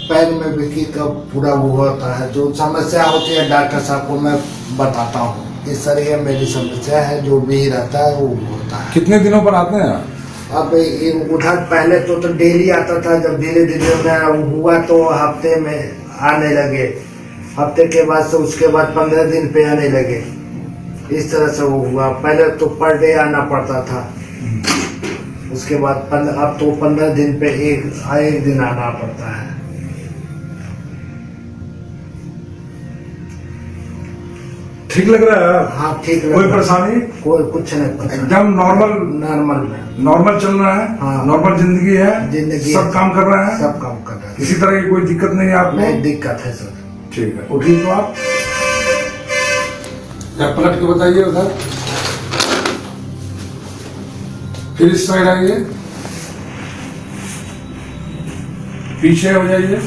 पैर में भी का पूरा वो होता है, जो समस्या होती है डॉक्टर साहब को मैं बताता हूँ कि सर ये मेरी समस्या है, जो भी रहता है वो होता है। कितने दिनों पर आते हैं? अब उधर पहले तो डेली आता था, जब धीरे धीरे मैं हुआ तो हफ्ते में आने लगे, हफ्ते के बाद से उसके बाद 15 दिन पे आने लगे। इस तरह से वो हुआ। पहले तो पर डे आना पड़ता था, उसके बाद अब तो 15 दिन पे एक दिन आना पड़ता है। ठीक लग रहा है? हाँ ठीक लग कोई रहा है। परेशानी? कोई कुछ नहीं, एकदम नॉर्मल नॉर्मल चल रहा है। हाँ। नॉर्मल जिंदगी है, जिंदगी सब काम कर रहे हैं, सब काम कर रहे हैं। किसी तरह की कोई दिक्कत नहीं है आपको? नहीं दिक्कत है सर। ठीक है, उठिए तो आप पलट के बताइए उधर, फिर इस साइड आइए, पीछे हो जाइए,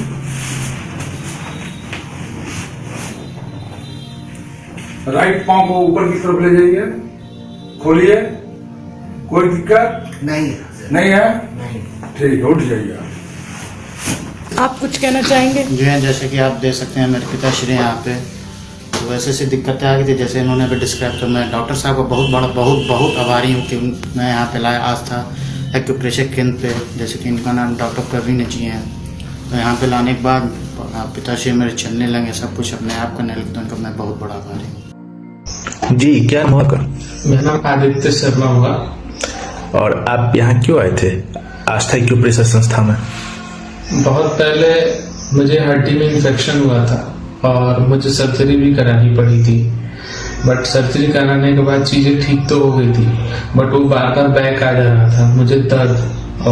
राइट पांव को ऊपर की तरफ ले जाइए, खोलिए। कोई दिक्कत नहीं है? नहीं। ठीक है, उठ जाइए। आप कुछ कहना चाहेंगे? जी हाँ, जैसे कि आप देख सकते हैं मेरे पिताश्री यहाँ पे तो वैसे से दिक्कतें आ गई थी, जैसे इन्होंने अभी डिस्क्राइब किया। मैं डॉक्टर साहब का बहुत आभारी हूँ कि मैं यहाँ पे लाया आस्था एक्यूप्रेशर केंद्र पे, जैसे कि इनका नाम डॉक्टर प्रवीण जी हैं। तो यहाँ पे लाने के बाद पिताश्री मेरे चलने लगे, सब कुछ अपने आप करने लगे, तो इनका मैं बहुत बड़ा आभारी हूँ। जी, क्या नाम आपका? मेरा नाम आदित्य शर्मा हुआ। और आप यहाँ क्यों आए थे आस्था एक्यूप्रेशर संस्था में? बहुत पहले मुझे हड्डी में इन्फेक्शन हुआ था और मुझे सर्जरी भी करानी पड़ी थी, बट सर्जरी कराने के बाद चीज़ें ठीक तो हो गई थी, बट वो बार बार बैक आ जा रहा था। मुझे दर्द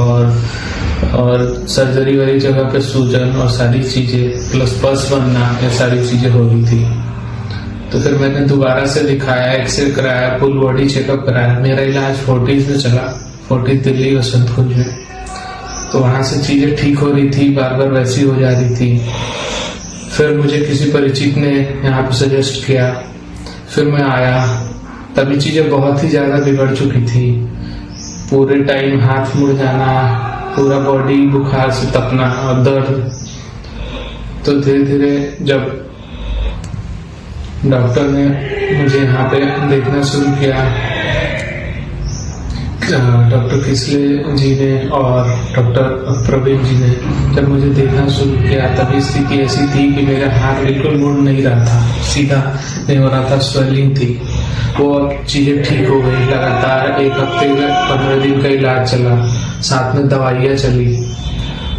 और सर्जरी वाली जगह पे सूजन और सारी चीज़ें प्लस पस बनना, ये सारी चीज़ें हो रही थी। तो फिर मैंने दोबारा से दिखाया, एक्सरे कराया, फुल बॉडी चेकअप कराया। मेरा इलाज फोर्टिस में चला, फोर्टिस दिल्ली वसंत कुंज में। तो वहाँ से चीज़ें ठीक हो रही थी, बार बार वैसी हो जा रही थी। फिर मुझे किसी परिचित ने यहाँ पे सजेस्ट किया, फिर मैं आया, तभी चीज़ें बहुत ही ज़्यादा बिगड़ चुकी थी। पूरे टाइम हाथ मुड़ जाना, पूरा बॉडी बुखार से तपना और दर्द। तो धीरे धीरे जब डॉक्टर ने मुझे यहाँ पे देखना शुरू किया, डॉक्टर किसले जी ने और डॉक्टर प्रवीण जी ने जब मुझे देखना शुरू किया, तभी स्थिति ऐसी थी कि मेरा हाथ बिल्कुल मुड़ नहीं रहा था, सीधा नहीं हो रहा था, स्वेलिंग थी। वो अब चीज़ें ठीक हो गई। लगातार 1 हफ्ते में 15 दिन का इलाज चला, साथ में दवाइयाँ चली।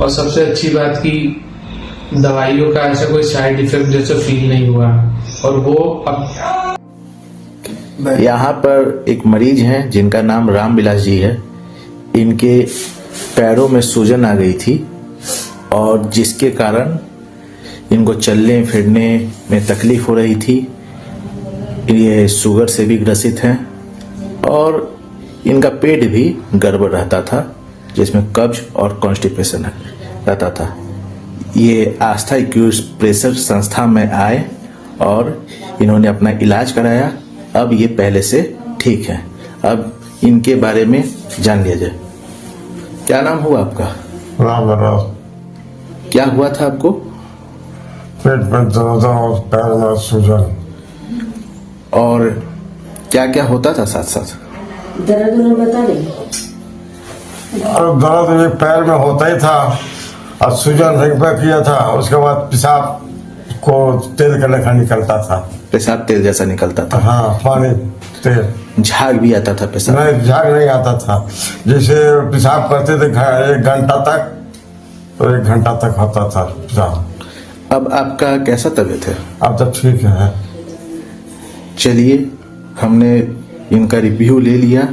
और सबसे अच्छी बात की दवाइयों का ऐसा कोई साइड इफेक्ट जैसा फील नहीं हुआ। और वो अब यहाँ पर एक मरीज हैं जिनका नाम रामविलास जी है। इनके पैरों में सूजन आ गई थी और जिसके कारण इनको चलने फिरने में तकलीफ हो रही थी। ये शुगर से भी ग्रसित हैं और इनका पेट भी गड़बड़ रहता था, जिसमें कब्ज और कॉन्स्टिपेशन रहता था। ये आस्था एक्यूप्रेशर संस्था में आए और इन्होंने अपना इलाज कराया। अब ये पहले से ठीक है। अब इनके बारे में जान लिया जाए। क्या नाम हुआ आपका? राम। क्या हुआ था आपको? पेट में दर्द और पैर में सूजन। और क्या क्या होता था साथ साथ? दर्द बता दें। दर्द ये पैर में होता ही था और सूजन रिंग पे किया था। उसके बाद पेशाब को तेल का लेखा निकलता था। पेशाब तेल जैसा निकलता था? हाँ, पानी तेल। झाग भी आता था पेशाब? नहीं, झाग नहीं आता था। जैसे पेशाब करते थे 1 घंटा तक, तो 1 घंटा तक होता था पेशाब। अब आपका कैसा तबीयत है? अब तो ठीक है। चलिए, हमने इनका रिव्यू ले लिया।